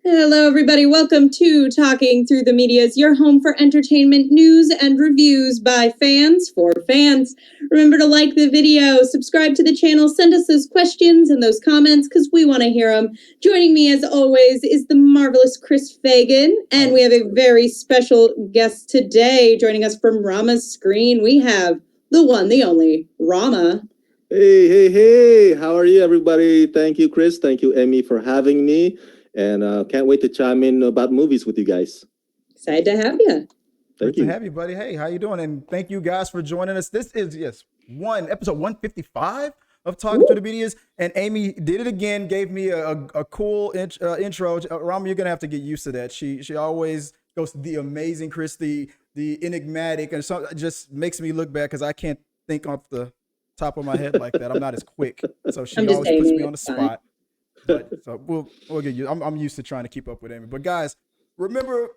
Hello, everybody. Welcome to Talking Through the Media's your home for entertainment news and reviews by fans for fans. Remember to like the video, subscribe to the channel, send us those questions and those comments because we want to hear them. Joining me, as always, is the marvelous Chris Fagan, and we have a very special guest today joining us from Rama's screen. We have the one, the only, Rama. Hey. How are you, everybody? Thank you, Chris. Thank you, Emmy, for having me. And can't wait to chime in about movies with you guys. Excited to have you. Great to have you, buddy. Hey, how you doing? And thank you guys for joining us. This is, episode 155 of Talking Through the Medias. And Amy did it again, gave me a cool intro. Rama, you're going to have to get used to that. She always goes to the amazing Chris, the enigmatic, and so it just makes me look back because I can't think off the top of my head like that. I'm not as quick. So she always puts me on the spot. But so we'll get you. I'm used to trying to keep up with Amy. But guys, remember,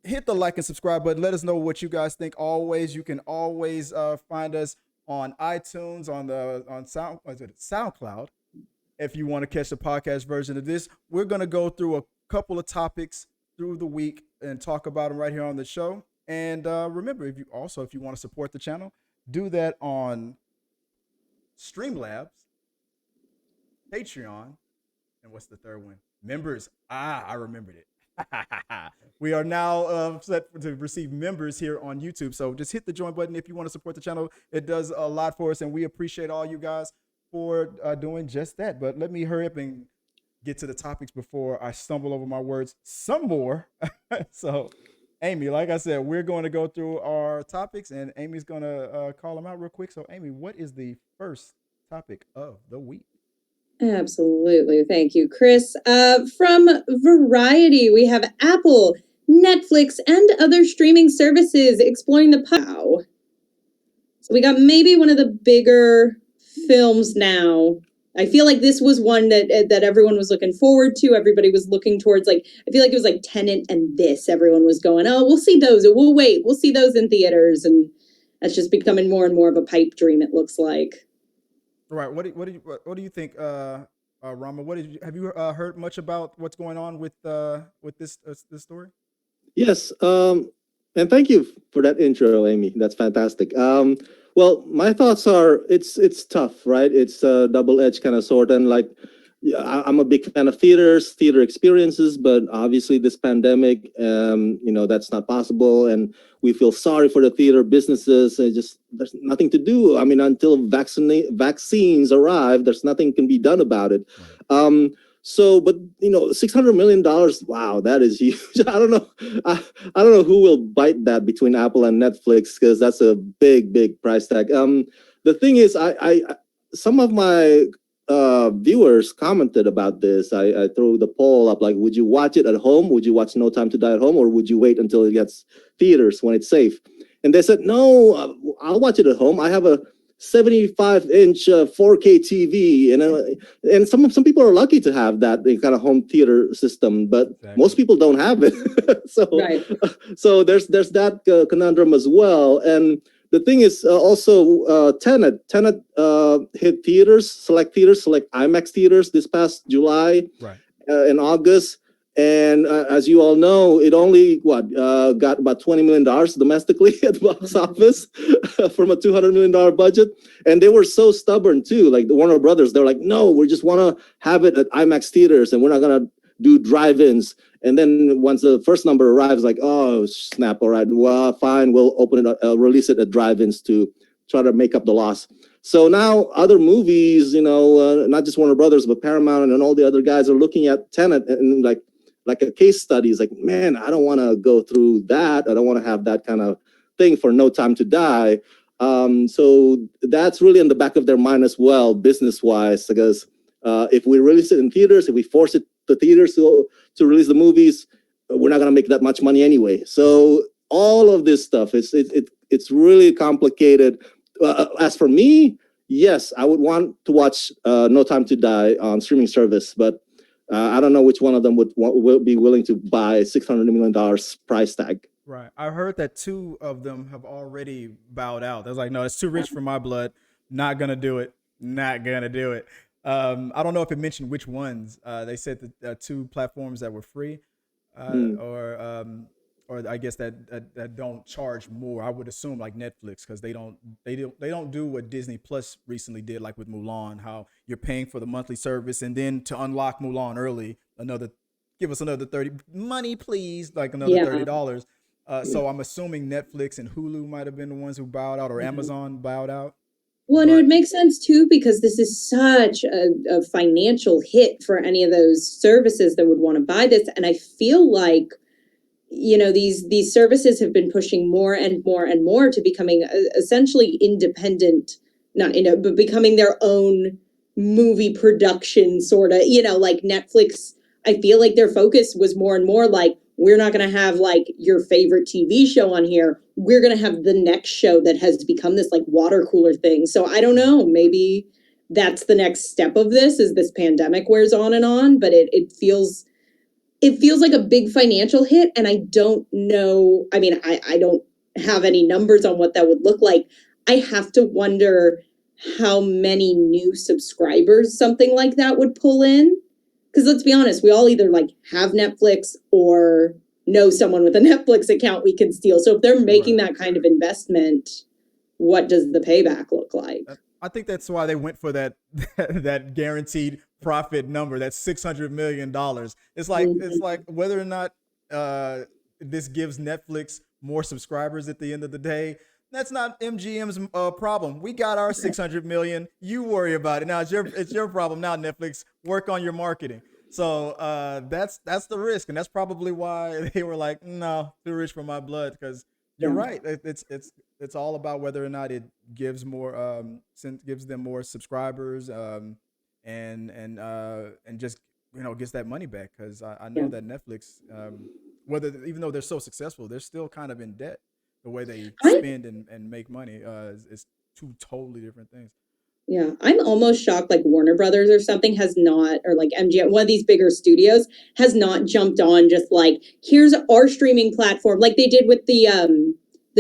hit the like and subscribe button. Let us know what you guys think. Always, you can always find us on iTunes, on SoundCloud. If you want to catch the podcast version of this, we're gonna go through a couple of topics through the week and talk about them right here on the show. And remember, if you want to support the channel, do that on Streamlabs, Patreon. And what's the third one? Members. I remembered it. We are now set to receive members here on YouTube. So just hit the join button if you want to support the channel. It does a lot for us, and we appreciate all you guys for doing just that. But let me hurry up and get to the topics before I stumble over my words some more. So, Amy, like I said, we're going to go through our topics, and Amy's going to call them out real quick. So, Amy, what is the first topic of the week? Absolutely. Thank you, Chris. From Variety, we have Apple, Netflix, and other streaming services exploring the wow. So we got maybe one of the bigger films now. I feel like this was one that everyone was looking forward to. Everybody was looking towards, I feel like it was like Tenet and this. Everyone was going, oh, we'll see those. Or we'll wait. We'll see those in theaters. And that's just becoming more and more of a pipe dream, it looks like. Right. What do you think, Rama? Have you heard much about what's going on with this story? Yes. And thank you for that intro, Amy. That's fantastic. Well, my thoughts are it's tough, right? It's a double-edged kind of sword, and I'm a big fan of theater experiences, but obviously this pandemic, that's not possible, and we feel sorry for the theater businesses. There's nothing to do. I mean, until vaccines arrive, there's nothing can be done about it. But $600 million, wow, that is huge. I don't know who will bite that between Apple and Netflix, because that's a big price tag. The thing is, I some of my viewers commented about this. I threw the poll up, like, would you watch it at home? Would you watch No Time to Die at home, or would you wait until it gets theaters when it's safe? And they said, no, I'll watch it at home. I have a 75-inch 4K TV, and some people are lucky to have that kind of home theater system, but most people don't have it. So there's that conundrum as well. And the thing is also Tenet hit select IMAX theaters this past July, and August. And as you all know, it only got about $20 million domestically at the box office from a $200 million budget. And they were so stubborn too. Like the Warner Brothers, they're like, no, we just want to have it at IMAX theaters, and we're not gonna do drive-ins. And then once the first number arrives, like, oh snap! All right, well, fine, we'll open it, release it at drive-ins to try to make up the loss. So now other movies, not just Warner Brothers, but Paramount and all the other guys are looking at Tenet and like a case study. Is like, man, I don't want to go through that. I don't want to have that kind of thing for No Time to Die. So that's really in the back of their mind as well, business-wise, because if we release it in theaters, if we force it to theaters to release the movies, we're not going to make that much money anyway. So all of this stuff, it's really complicated. As for me, yes, I would want to watch No Time to Die on streaming service, but I don't know which one of them will be willing to buy $600 million price tag. Right. I heard that 2 of them have already bowed out. They was like, no, it's too rich for my blood. Not going to do it. I don't know if it mentioned which ones. They said the two platforms that were free, or I guess that don't charge more. I would assume like Netflix, because they don't do what Disney Plus recently did, like with Mulan, how you're paying for the monthly service and then to unlock Mulan early, give us another 30 money, please, like another $30. So I'm assuming Netflix and Hulu might have been the ones who bowed out, or Amazon bowed out. Well, and it would make sense too, because this is such a financial hit for any of those services that would want to buy this. And I feel like, these services have been pushing more and more and more to becoming essentially independent, but becoming their own movie production sort of, like Netflix. I feel like their focus was more and more like, we're not going to have like your favorite TV show on here. We're going to have the next show that has become this like water cooler thing. So I don't know, maybe that's the next step of this as this pandemic wears on, but it feels like a big financial hit. And I don't know. I mean, I don't have any numbers on what that would look like. I have to wonder how many new subscribers something like that would pull in. Because let's be honest, we all either like have Netflix or know someone with a Netflix account we can steal. So if they're making that kind of investment, what does the payback look like? I think that's why they went for that guaranteed profit number, that's $600 million. It's like whether or not this gives Netflix more subscribers at the end of the day, that's not MGM's problem. We got our 600 million. You worry about it. Now it's your problem now, Netflix. Work on your marketing. So that's the risk, and that's probably why they were like, no, too rich for my blood. Because you're right. It's all about whether or not it gives gives them more subscribers, and just gets that money back. Because I know that Netflix, even though they're so successful, they're still kind of in debt. The way they spend and make money is two totally different things. Yeah, I'm almost shocked like Warner Brothers or something has not, or like MGM, one of these bigger studios has not jumped on just like, here's our streaming platform, like they did with the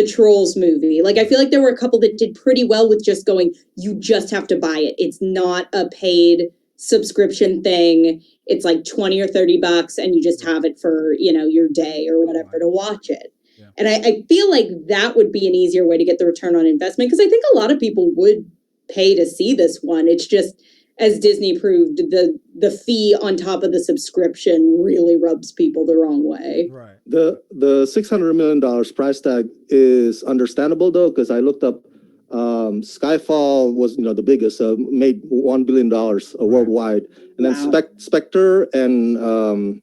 Trolls movie. Like I feel like there were a couple that did pretty well with just going, you just have to buy it. It's not a paid subscription thing. It's like $20 or $30 and you just have it for, your day or whatever to watch it. And I feel like that would be an easier way to get the return on investment, because I think a lot of people would pay to see this one. It's just, as Disney proved, the fee on top of the subscription really rubs people the wrong way. Right. The $600 million price tag is understandable though, because I looked up. Skyfall was the biggest, made $1 billion worldwide, and then Spectre and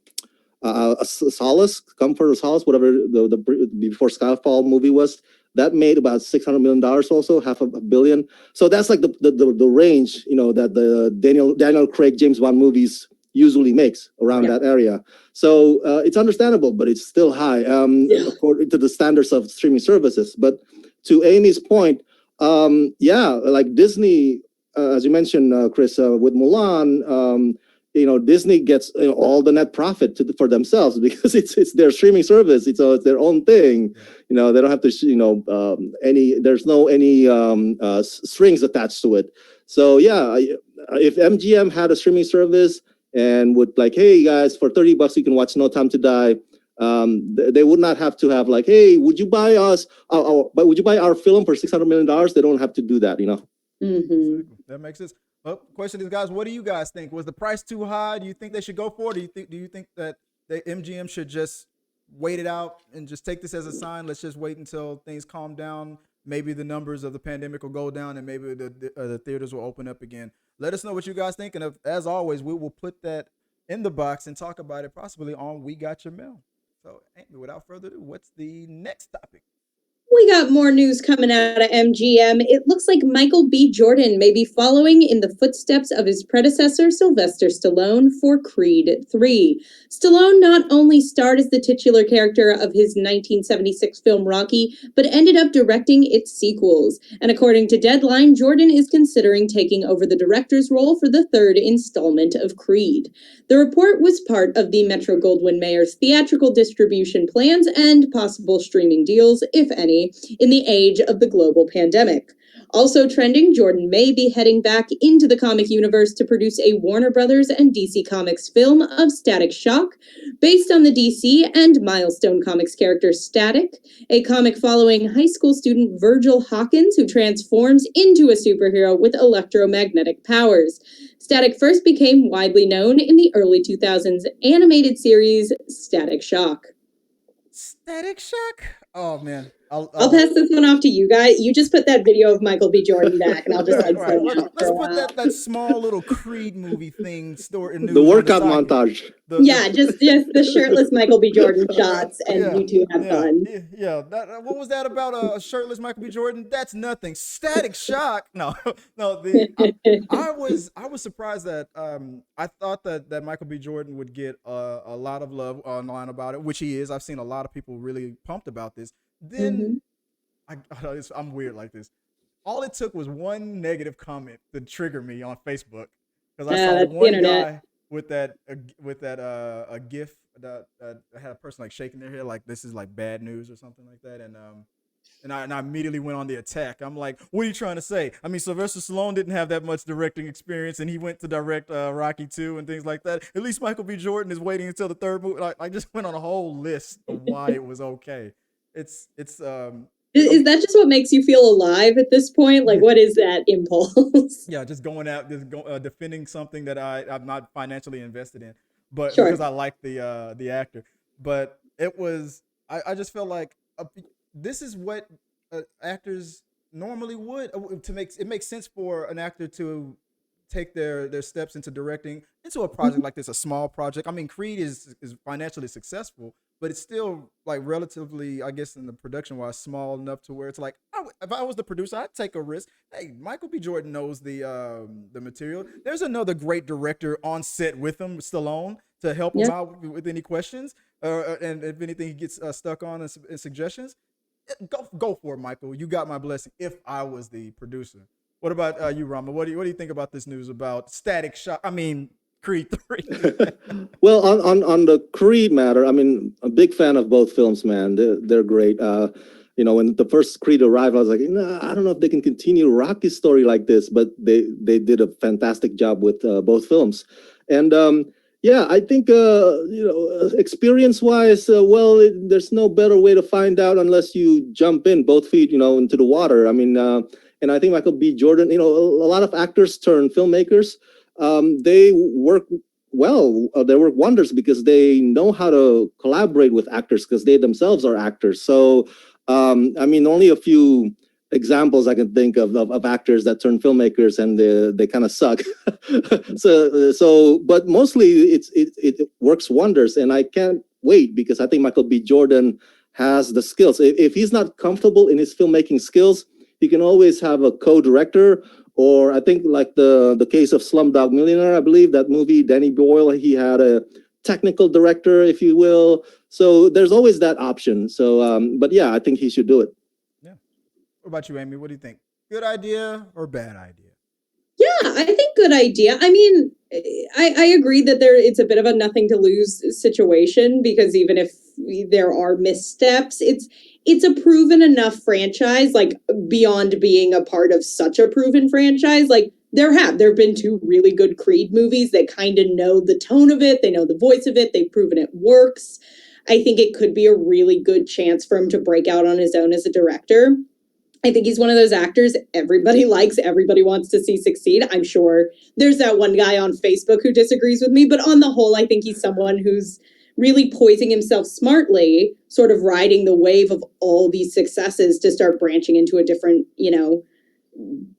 Solace, Comfort or Solace, whatever the before Skyfall movie was, that made about $600 million also, $500 million. So that's like the range, that the Daniel Craig James Bond movies usually makes around that area. So it's understandable, but it's still high according to the standards of streaming services. But to Amy's point, like Disney, as you mentioned, Chris, with Mulan, Disney gets all the net profit for themselves, because it's their streaming service. It's their own thing. They don't have to, there's no strings attached to it. So if MGM had a streaming service and would like, hey guys, for $30 you can watch No Time to Die, they would not have to have like, hey, would you buy us? But would you buy our film for $600 million? They don't have to do that. Mm-hmm. That makes sense. Well, question is, guys, what do you guys think? Was the price too high? Do you think they should go for it? Do you think that the MGM should just wait it out and just take this as a sign? Let's just wait until things calm down. Maybe the numbers of the pandemic will go down, and maybe the theaters will open up again. Let us know what you guys think, and as always, we will put that in the box and talk about it possibly on We Got Your Mail. So, Amy, without further ado, what's the next topic? We got more news coming out of MGM. It looks like Michael B. Jordan may be following in the footsteps of his predecessor, Sylvester Stallone, for Creed 3. Stallone not only starred as the titular character of his 1976 film Rocky, but ended up directing its sequels. And according to Deadline, Jordan is considering taking over the director's role for the third installment of Creed. The report was part of the Metro-Goldwyn-Mayer's theatrical distribution plans and possible streaming deals, if any, economy in the age of the global pandemic. Also trending, Jordan may be heading back into the comic universe to produce a Warner Brothers and DC Comics film of Static Shock, based on the DC and Milestone Comics character Static, a comic following high school student Virgil Hawkins, who transforms into a superhero with electromagnetic powers. Static first became widely known in the early 2000s animated series Static Shock. Static Shock? Oh man, I'll pass this one off to you guys. You just put that video of Michael B. Jordan back, and I'll just right. zone Let's out put that small little Creed movie thing stored in The workout montage. Just the shirtless Michael B. Jordan shots, and you two have fun. Yeah. What was that about? A shirtless Michael B. Jordan? That's nothing. Static Shock. No. I was surprised that I thought that Michael B. Jordan would get a lot of love online about it, which he is. I've seen a lot of people really pumped about this. Then I'm weird like this. All it took was one negative comment to trigger me on Facebook, because I saw one guy with that a GIF that had a person like shaking their head like this is like bad news or something like that, and I immediately went on the attack. I'm like, what are you trying to say? I mean, Sylvester Stallone didn't have that much directing experience, and he went to direct Rocky 2 and things like that. At least Michael B. Jordan is waiting until the third movie. I just went on a whole list of why it was okay. Is that just what makes you feel alive at this point? Like, what is that impulse? Yeah, just going out, defending something that I'm not financially invested in, but because I like the actor. But it was, I just felt like this is what actors normally would. It makes sense for an actor to take their steps into directing into a project like this, a small project. I mean, Creed is financially successful, but it's still like relatively, I guess, in the production wise, small enough to where it's like, if I was the producer, I'd take a risk. Hey, Michael B. Jordan knows the material. There's another great director on set with him, Stallone, to help him out with any questions, and if anything he gets stuck on and suggestions. Go for it, Michael. You got my blessing. If I was the producer. What about you, Rama? What do you think about this news about Static Shock? I mean, Creed 3. Well, on the Creed matter, I mean, a big fan of both films, man. They're great. When the first Creed arrived, I was like, I don't know if they can continue Rocky's story like this, but they did a fantastic job with both films. And I think experience-wise, there's no better way to find out unless you jump in both feet, into the water. I mean, and I think Michael B. Jordan, a lot of actors turn filmmakers. They work well. They work wonders because they know how to collaborate with actors because they themselves are actors. So, only a few examples I can think of actors that turn filmmakers and they kind of suck. But mostly it works wonders, and I can't wait because I think Michael B. Jordan has the skills. If he's not comfortable in his filmmaking skills, he can always have a co-director, or I think like the case of Slumdog Millionaire, I believe that movie, Danny Boyle, he had a technical director, if you will. So there's always that option. So, I think he should do it. Yeah. What about you, Amy? What do you think? Good idea or bad idea? Yeah, I think good idea. I mean, I agree that it's a bit of a nothing to lose situation, because even if there are missteps, it's a proven enough franchise, like beyond being a part of such a proven franchise. Like there have been two really good Creed movies that kind of know the tone of it. They know the voice of it. They've proven it works. I think it could be a really good chance for him to break out on his own as a director. I think he's one of those actors everybody likes, everybody wants to see succeed. I'm sure there's that one guy on Facebook who disagrees with me, but on the whole, I think he's someone who's really poising himself smartly, sort of riding the wave of all these successes to start branching into a different,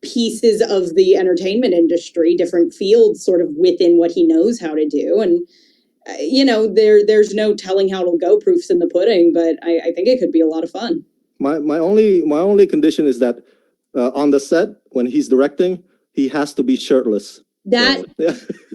pieces of the entertainment industry, different fields sort of within what he knows how to do. And, there's no telling how it'll go, proofs in the pudding, but I think it could be a lot of fun. My only condition is that on the set when he's directing, he has to be shirtless. That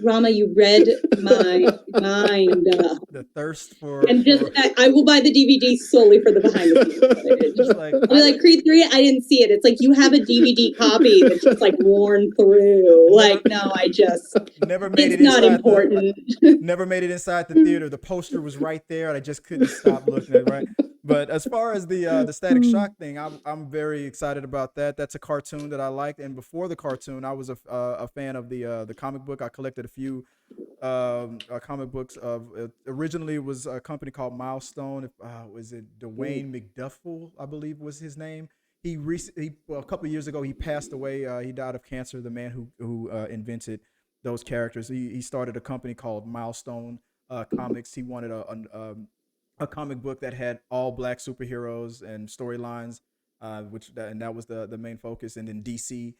Rama, you read my mind. The thirst for I will buy the DVD solely for the behind the scenes. I'll be like, Creed 3, I didn't see it. It's like you have a DVD copy that's just like worn through. Like, no, I just never made it's not important. Never made it inside the theater. The poster was right there, and I just couldn't stop looking at it. Right. But as far as the Static Shock thing, I'm very excited about that. That's a cartoon that I liked, and before the cartoon, I was a fan of the comic book. I collected a few comic books of originally it was a company called Milestone. Was it Dwayne McDuffel, I believe was his name. Well, a couple of years ago he passed away. He died of cancer. The man who invented those characters. He started a company called Milestone Comics. He wanted a comic book that had all black superheroes and storylines, and that was the main focus. And then DC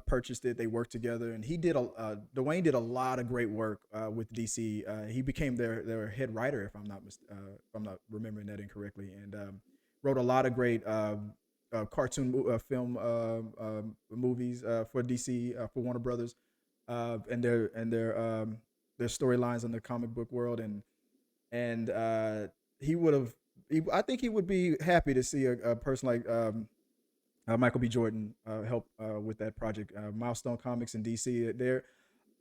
purchased it. They worked together, and Dwayne did a lot of great work with DC. He became their head writer, if I'm not remembering that incorrectly, and wrote a lot of great cartoon film movies for DC for Warner Brothers, and their storylines in the comic book world, and I think he would be happy to see a person like Michael B. Jordan help with that project. Milestone Comics and DC,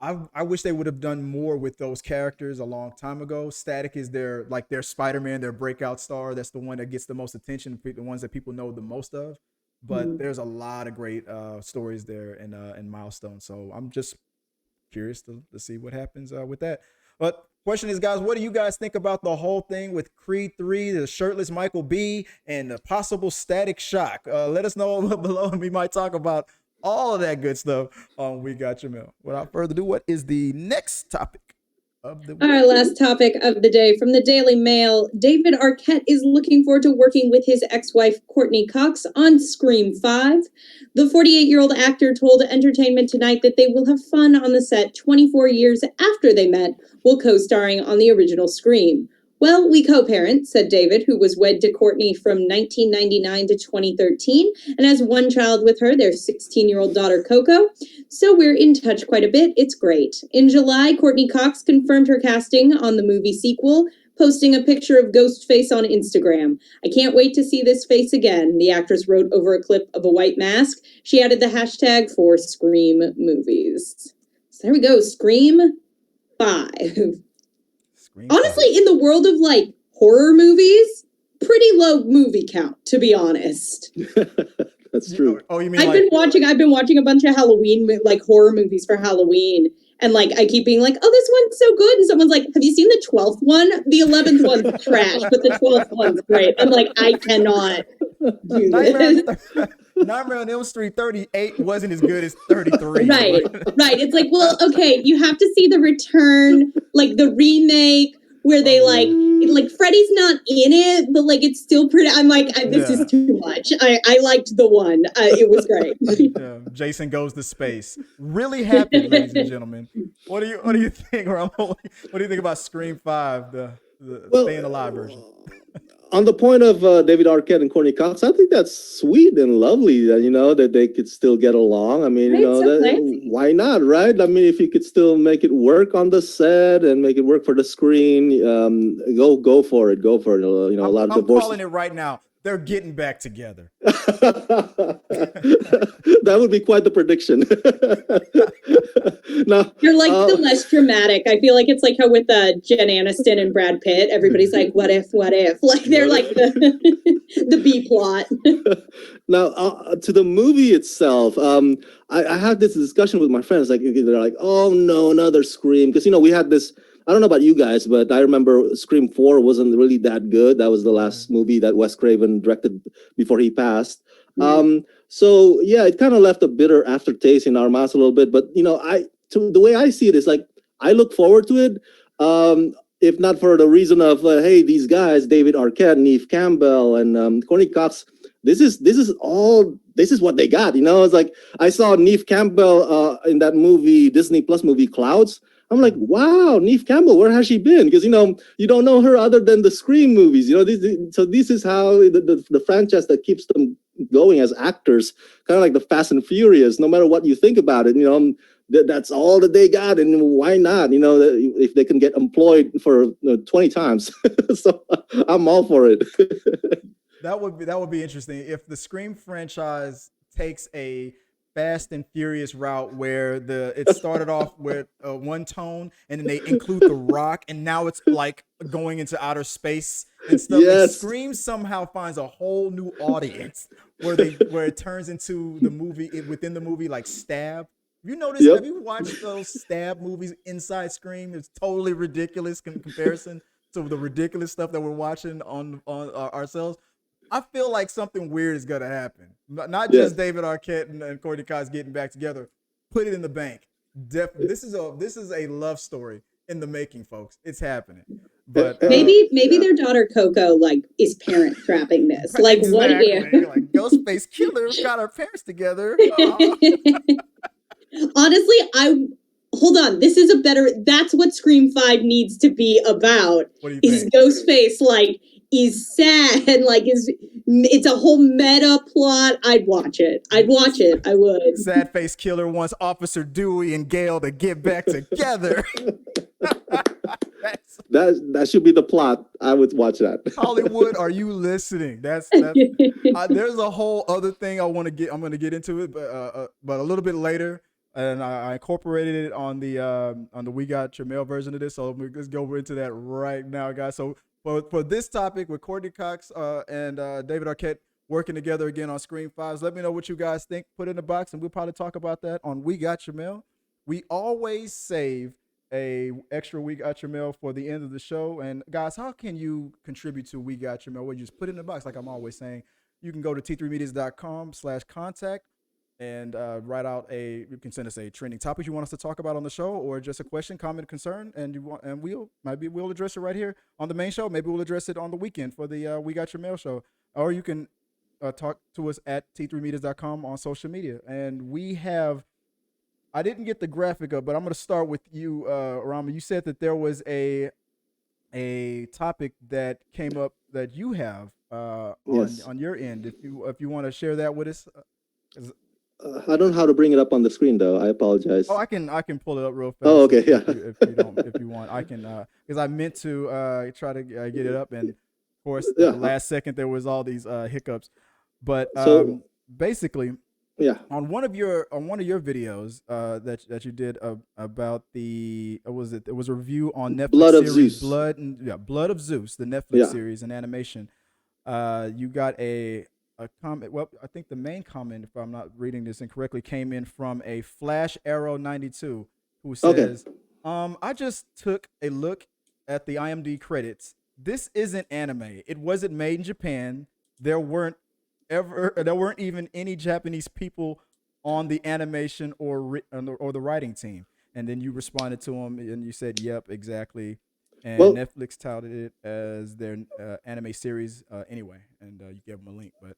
I wish they would have done more with those characters a long time ago. Static is their Spider-Man, their breakout star. That's the one that gets the most attention, the ones that people know the most of. But there's a lot of great stories there in Milestone. So I'm just curious to see what happens with that. But question is, guys, what do you guys think about the whole thing with Creed 3, the shirtless Michael B, and the possible Static Shock? Let us know below, and we might talk about all of that good stuff on We Got Your Mail. Without further ado, what is the next topic of the week? Our last topic of the day from the Daily Mail. David Arquette is looking forward to working with his ex-wife, Courtney Cox, on Scream 5. The 48-year-old actor told Entertainment Tonight that they will have fun on the set 24 years after they met, while co-starring on the original Scream. Well, we co-parent, said David, who was wed to Courtney from 1999 to 2013 and has one child with her, their 16-year-old daughter, Coco. So we're in touch quite a bit. It's great. In July, Courtney Cox confirmed her casting on the movie sequel, posting a picture of Ghostface on Instagram. I can't wait to see this face again, the actress wrote over a clip of a white mask. She added the hashtag for Scream movies. So there we go, Scream 5. Honestly, in the world of horror movies, pretty low movie count, to be honest. That's true. Oh, you mean I've been watching a bunch of Halloween horror movies for Halloween, and I keep being like, "Oh, this one's so good," and someone's like, "Have you seen the 12th one? The 11th one's trash, but the 12th one's great." I'm like, I cannot do this. Nightmare on Elm Street 38 wasn't as good as 33. Right. It's like, well, okay, you have to see the return, the remake, where they Freddy's not in it, but it's still pretty. I'm like, this is too much. I liked the one. It was great. Jason Goes to Space. Really happy, ladies and gentlemen. What do you think, Rama? What do you think about Scream 5, the Staying Alive version? On the point of David Arquette and Courtney Cox, I think that's sweet and lovely that, that they could still get along. I mean, why not, right? I mean, if you could still make it work on the set and make it work for the screen, go for it. Go for it. A lot of divorce. I'm calling it right now. They're getting back together. That would be quite the prediction. No, you're the less dramatic. I feel like it's how with Jen Aniston and Brad Pitt, everybody's like, what if? They're the B plot. Now, to the movie itself, I had this discussion with my friends. They're like, oh no, another Scream. Because, we had this, I don't know about you guys, but I remember Scream 4 wasn't really that good. That was the last movie that Wes Craven directed before he passed. So yeah, it kind of left a bitter aftertaste in our mouths a little bit. But the way I see it is I look forward to it. If not for the reason of hey, these guys, David Arquette, Neve Campbell, and Courtney Cox, this is what they got. It's I saw Neve Campbell in that movie, Disney Plus movie Clouds. I'm like, wow, Neve Campbell, where has she been? Because, you don't know her other than the Scream movies. So this is how the franchise that keeps them going as actors, kind of like the Fast and Furious, no matter what you think about it, that's all that they got. And why not, if they can get employed for 20 times. So I'm all for it. That would be interesting if the Scream franchise takes a Fast and Furious route where it started off with one tone and then they include The Rock and now it's going into outer space and stuff. And Yes. Scream somehow finds a whole new audience where it turns into the movie within the movie, like Stab. Have you noticed? Yep. Have you watched those Stab movies inside Scream? It's totally ridiculous in comparison to the ridiculous stuff that we're watching on ourselves. I feel like something weird is gonna happen. Not just David Arquette and Courtney Cox getting back together. Put it in the bank. This is a love story in the making, folks. It's happening. But maybe their daughter Coco like is parent trapping this. Like exactly. what if Like Ghostface Killer got our parents together. Honestly, hold on. This is that's what Scream 5 needs to be about. What do you is think? Ghostface like is sad and like it's a whole meta plot. I'd watch it. I would. Sad Face Killer wants Officer Dewey and Gale to get back together. That should be the plot. I would watch that. Hollywood, are you listening? That's there's a whole other thing I'm going to get into it, but a little bit later. And I incorporated it on the We Got Your Mail version of this. So let's go into that right now, guys. So for this topic with Courtney Cox and David Arquette working together again on Scream 5s, let me know what you guys think. Put it in the box, and we'll probably talk about that on We Got Your Mail. We always save a extra We Got Your Mail for the end of the show. And guys, how can you contribute to We Got Your Mail? Well, you just put it in the box, like I'm always saying. You can go to t3medias.com/contact. And write out you can send us a trending topic you want us to talk about on the show, or just a question, comment, concern, and we'll address it right here on the main show. Maybe we'll address it on the weekend for the We Got Your Mail show, or you can talk to us at t3medias.com on social media. And I didn't get the graphic up, but I'm going to start with you, Rama. You said that there was a topic that came up that you have on your end. If you want to share that with us. I don't know how to bring it up on the screen though. I apologize. Oh, I can pull it up real fast. Oh, okay, yeah. If you want, I can because I meant to try to get it up, and of course, at the last second there was all these hiccups. But basically, on one of your videos that you did about it was a review on Netflix Blood of series Zeus. Blood of Zeus, the Netflix series and animation. You got a comment. Well, I think the main comment, if I'm not reading this incorrectly, came in from a Flash Arrow 92 who says, I just took a look at the IMDb credits. This isn't anime. It wasn't made in Japan. There weren't even any Japanese people on the animation or the writing team. And then you responded to him and you said, yep, exactly. And Netflix touted it as their anime series anyway. And you gave them a link, but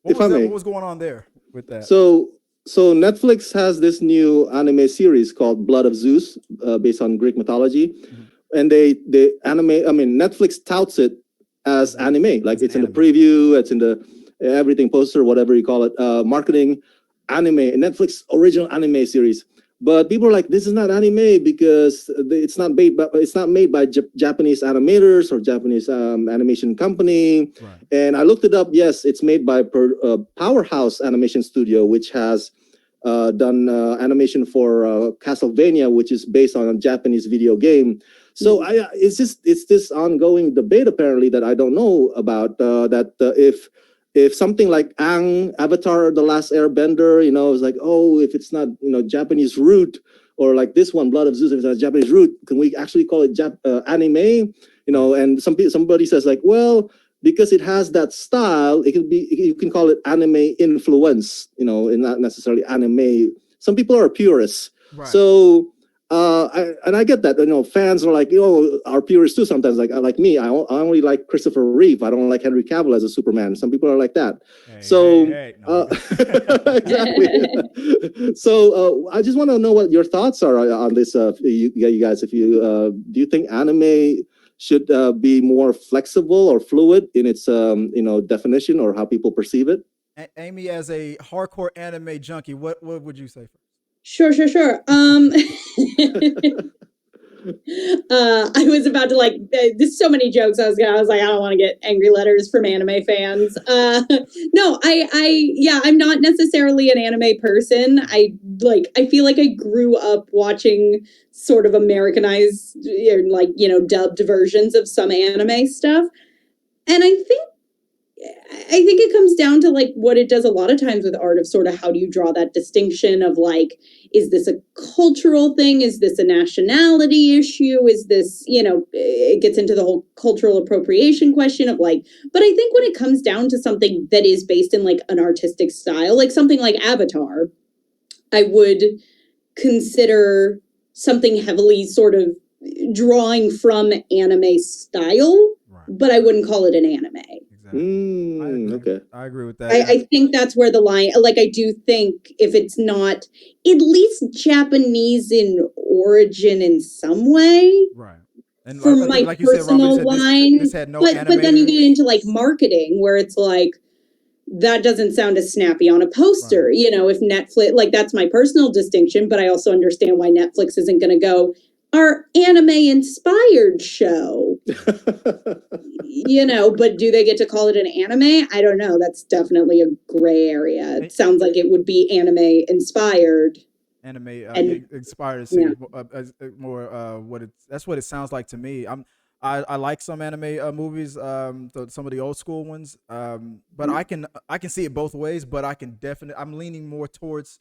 what was going on there with that? So Netflix has this new anime series called Blood of Zeus, based on Greek mythology, and they animate. I mean, Netflix touts it as anime, like it's in the preview, it's in the everything poster, whatever you call it, marketing anime, Netflix original anime series. But people are like, this is not anime because it's not made by Japanese animators or Japanese animation company. Right. And I looked it up. Yes, it's made by Powerhouse Animation Studio, which has done animation for Castlevania, which is based on a Japanese video game. So it's this ongoing debate apparently that I don't know about, if something like Aang, Avatar, The Last Airbender, is like, if it's not, Japanese root, or like this one, Blood of Zeus, if it's not Japanese root, can we actually call it anime? And somebody says like, well, because it has that style, you can call it anime influence, and not necessarily anime. Some people are purists. Right. So, I get that, fans are like, are purists too sometimes, like me. I only like Christopher Reeve. I don't like Henry Cavill as a Superman. Some people are like that. No. Exactly. So I just want to know what your thoughts are on this. You guys, if you do you think anime should be more flexible or fluid in its definition or how people perceive it? Amy, as a hardcore anime junkie, what would you say first? Sure. I was about to there's so many jokes. I was like, I don't want to get angry letters from anime fans. No, I'm not necessarily an anime person. I feel like I grew up watching sort of Americanized, dubbed versions of some anime stuff. And I think it comes down to like what it does a lot of times with art of sort of how do you draw that distinction of like, is this a cultural thing? Is this a nationality issue? Is this, it gets into the whole cultural appropriation question of like, but I think when it comes down to something that is based in like an artistic style, like something like Avatar, I would consider something heavily sort of drawing from anime style, Right. but I wouldn't call it an anime. Exactly. Okay. I agree with that. I think that's where the line, like, I do think if it's not at least Japanese in origin in some way, Right. And for I my think, like you said, Rama, personal line, this had no but then you animated. get into like marketing where it's like, that doesn't sound as snappy on a poster. Right. If Netflix, like that's my personal distinction, but I also understand why Netflix isn't going to go, our anime inspired show, but do they get to call it an anime? I don't know. That's definitely a gray area. It sounds like it would be anime inspired. Anime And- inspired Yeah. more that's what it sounds like to me. I like some anime movies, some of the old school ones, but I can see it both ways. But I'm leaning more towards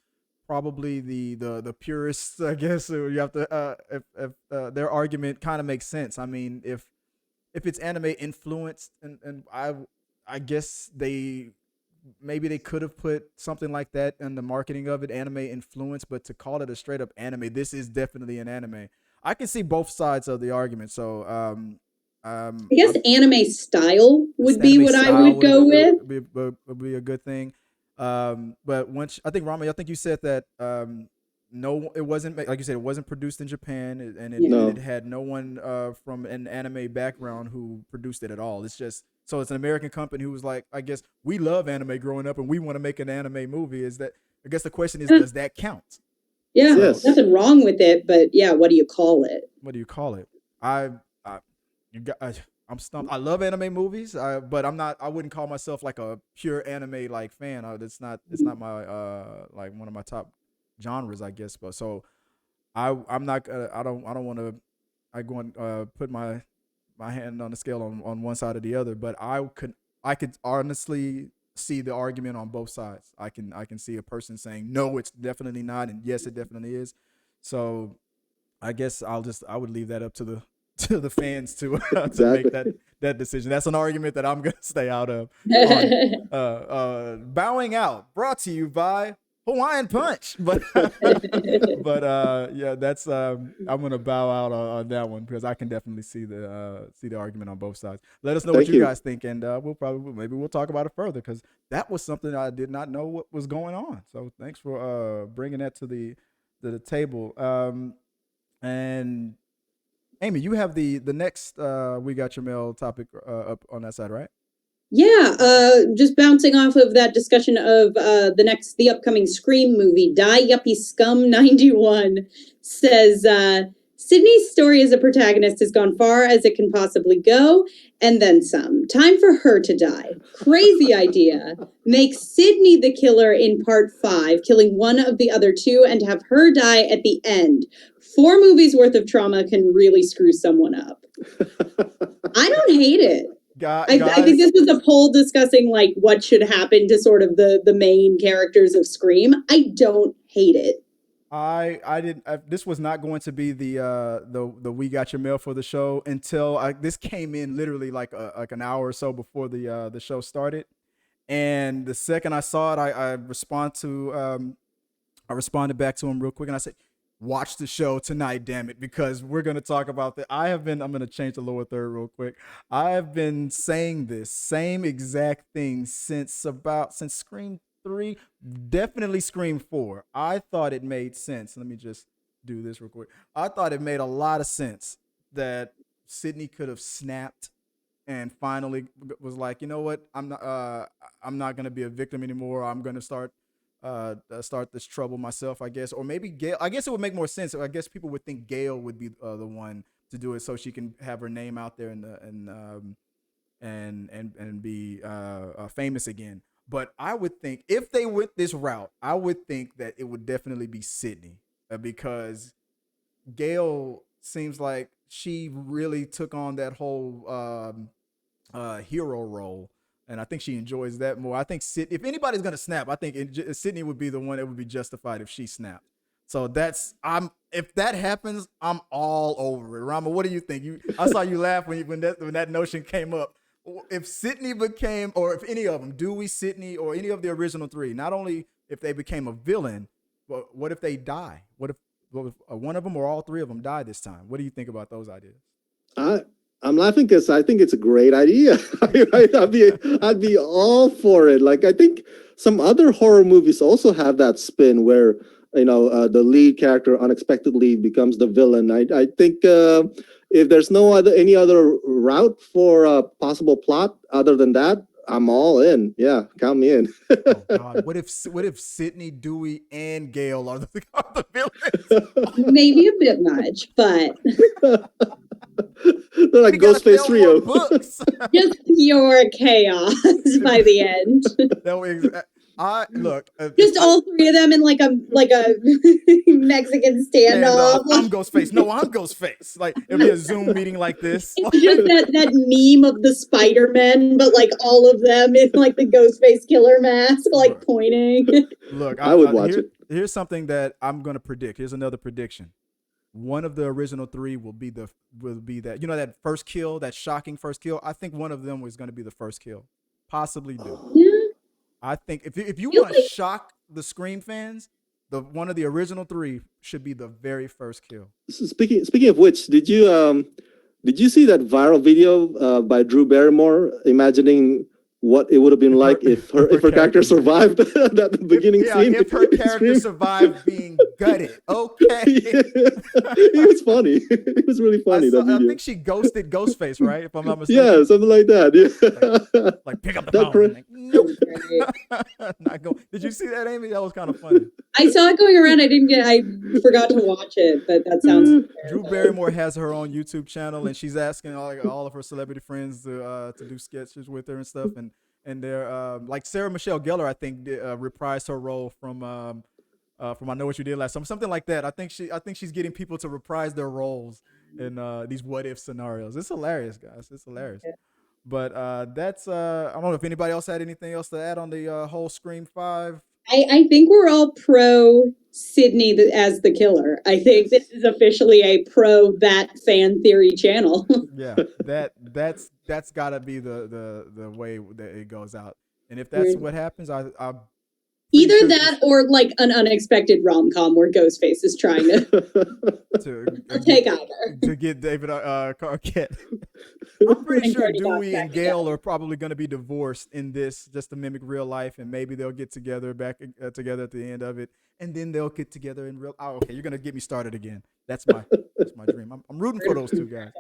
probably the purists, I guess. You have to if their argument kind of makes sense. I mean, if it's anime influenced, and I guess maybe they could have put something like that in the marketing of it, anime influence, but to call it a straight up anime, this is definitely an anime. I can see both sides of the argument. So I guess anime style would be what I would go with. Would be a good thing. But once I think Rama, I think you said that no, it wasn't, like you said, it wasn't produced in Japan, and it had no one from an anime background who produced it at all. It's an American company who was like, I guess we love anime growing up and we want to make an anime movie. I guess the question is, does that count? Yeah, Yes. nothing wrong with it, but yeah, what do you call it? What do you call it? I'm stumped. I love anime movies, but I wouldn't call myself like a pure anime like fan. It's not my like one of my top genres, I guess. But so I'm not I don't want to go and put my hand on the scale on one side or the other, but I could honestly see the argument on both sides. I can see a person saying no, it's definitely not, and yes, it definitely is. So I guess I would leave that up to the fans to Exactly. make that decision. That's an argument that I'm gonna stay out of. Bowing out, brought to you by Hawaiian Punch, but yeah, that's I'm gonna bow out on that one because I can definitely see the argument on both sides. Let us know what you guys think, and we'll talk about it further because that was something I did not know what was going on. So thanks for bringing that to the table. And Amy, you have the next We Got Your Mail topic up on that side, right? Yeah, just bouncing off of that discussion of the upcoming Scream movie, Die Yuppie Scum 91 says Sydney's story as a protagonist has gone far as it can possibly go, and then some. Time for her to die. Crazy idea. Make Sydney the killer in part 5, killing one of the other two, and have her die at the end. 4 movies worth of trauma can really screw someone up. I don't hate it. I think this was a poll discussing like what should happen to sort of the main characters of Scream. I don't hate it. I didn't. This was not going to be the We Got Your Mail for the show until this came in literally like an hour or so before the show started, and the second I saw it, I responded back to him real quick, and I said, watch the show tonight, damn it, because we're going to talk about that. I'm going to change the lower third real quick. I have been saying this same exact thing since Scream 3, definitely Scream 4. I thought it made sense. Let me just do this real quick. I thought it made a lot of sense that Sydney could have snapped and finally was like, you know what? I'm not going to be a victim anymore. I'm going to start this trouble myself, I guess, or maybe Gail. I guess it would make more sense. I guess people would think Gail would be the one to do it, so she can have her name out there and be famous again. But I would think if they went this route, I would think that it would definitely be Sydney because Gail seems like she really took on that whole hero role, and I think she enjoys that more. I think if anybody's gonna snap, I think Sydney would be the one that would be justified if she snapped. So if that happens, I'm all over it. Rama, what do you think? I saw you laugh when that notion came up. If Sydney became, or if any of them, Dewey, Sydney, or any of the original three, not only if they became a villain, but what if they die? What if one of them or all three of them die this time? What do you think about those ideas? I'm laughing because I think it's a great idea. I'd be all for it. Like, I think some other horror movies also have that spin where the lead character unexpectedly becomes the villain. I think if there's any other route for a possible plot other than that, I'm all in. Yeah, count me in. Oh God, what if Sydney, Dewey, and Gale are the villains? Maybe a bit much, but they're like Ghostface Trio. Just pure chaos by the end. All three of them in like a Mexican standoff. I'm Ghostface. No, I'm Ghostface. Like it'll be a Zoom meeting like this. It's just that meme of the Spider-Men, but like all of them in like the Ghostface killer mask, like pointing. Look, I would watch it. Here's something that I'm gonna predict. Here's another prediction. One of the original three will be that that first kill, that shocking first kill. I think one of them was gonna be the first kill. Possibly do. Yeah. I think if you want to shock the Scream fans, one of the original three should be the very first kill. Speaking of which, did you see that viral video by Drew Barrymore imagining what it would have been like if her character survived that beginning scene? If her character survived being gutted. Okay. It was funny. It was really funny. I think she ghosted Ghostface, right? If I'm not mistaken. Yeah, something like that. Yeah. Like pick up the phone. Like, nope. Not go. Did you see that, Amy? That was kind of funny. I saw it going around. I forgot to watch it, but that sounds. Drew Barrymore has her own YouTube channel, and she's asking all of her celebrity friends to do sketches with her and stuff. And they're like Sarah Michelle Gellar, I think, reprised her role from I Know What You Did Last Summer, something like that. I think she's getting people to reprise their roles in these what if scenarios. It's hilarious, guys. It's hilarious. Yeah. But that's I don't know if anybody else had anything else to add on the whole Scream 5. I think we're all pro Sydney as the killer. I think this is officially a pro that fan theory channel. Yeah, that's got to be the way that it goes out. And if that's what happens, I either that or like an unexpected rom-com where Ghostface is trying to take either to get David Arquette. I'm pretty sure Dewey and Gale are probably going to be divorced in this, just to mimic real life, and maybe they'll get together together at the end of it, and then they'll get together in real. Oh, okay, you're going to get me started again. That's my dream. I'm rooting for those two guys.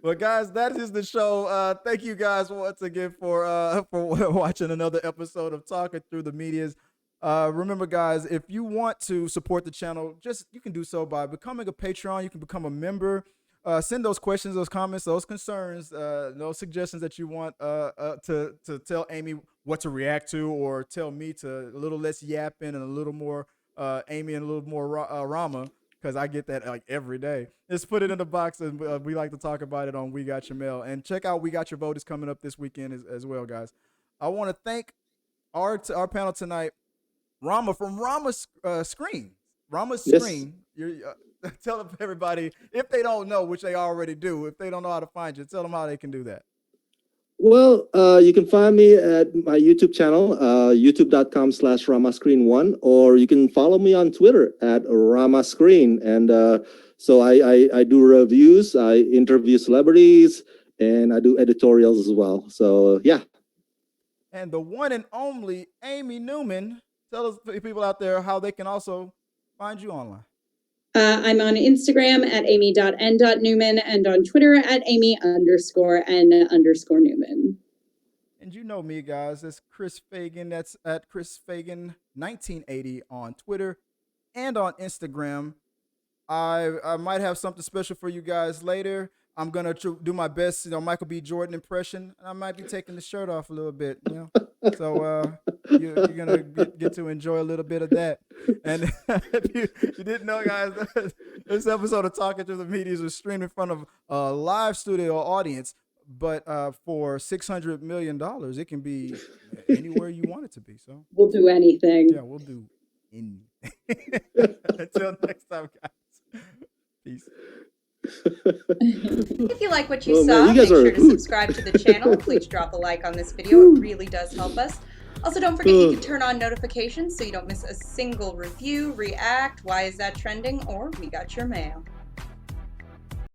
Well, guys, that is the show. Thank you guys once again for watching another episode of Talking Through the Medias. Remember, guys, if you want to support the channel, you can do so by becoming a Patreon. You can become a member. Send those questions, those comments, those concerns, those suggestions that you want to tell Amy what to react to, or tell me to a little less yapping and a little more Amy and a little more Rama, because I get that like every day. Just put it in the box, and we like to talk about it on We Got Your Mail. And check out We Got Your Vote is coming up this weekend as well, guys. I want to thank our panel tonight. Rama from Rama's Screen. Rama's Screen. Tell everybody, if they don't know, which they already do, if they don't know how to find you, tell them how they can do that. Well, you can find me at my YouTube channel, youtube.com/ramascreen1, or you can follow me on Twitter at ramascreen. And so I do reviews, I interview celebrities, and I do editorials as well. So, yeah. And the one and only Amy Newman. Tell us, people out there, how they can also find you online. I'm on Instagram at amy.n.newman and on Twitter at amy_n_newman. And you know me, guys. That's Chris Fagan. That's at Chris Fagan 1980 on Twitter and on Instagram. I might have something special for you guys later. I'm gonna do my best, Michael B. Jordan impression, and I might be taking the shirt off a little bit, So you're gonna get to enjoy a little bit of that. And if you didn't know, guys, this episode of Talking Through the Medias was streamed in front of a live studio audience But for $600 million, it can be anywhere you want it to be. So We'll do anything. yeah, we'll do anything. Until next time, guys. Peace. If you like what you Oh, saw, man, you make guys are sure a to hoot. subscribe to the channel. Please drop a like on this video. It really does help us. Also, don't forget you can turn on notifications so you don't miss a single review, react, why is that trending, or we got your mail.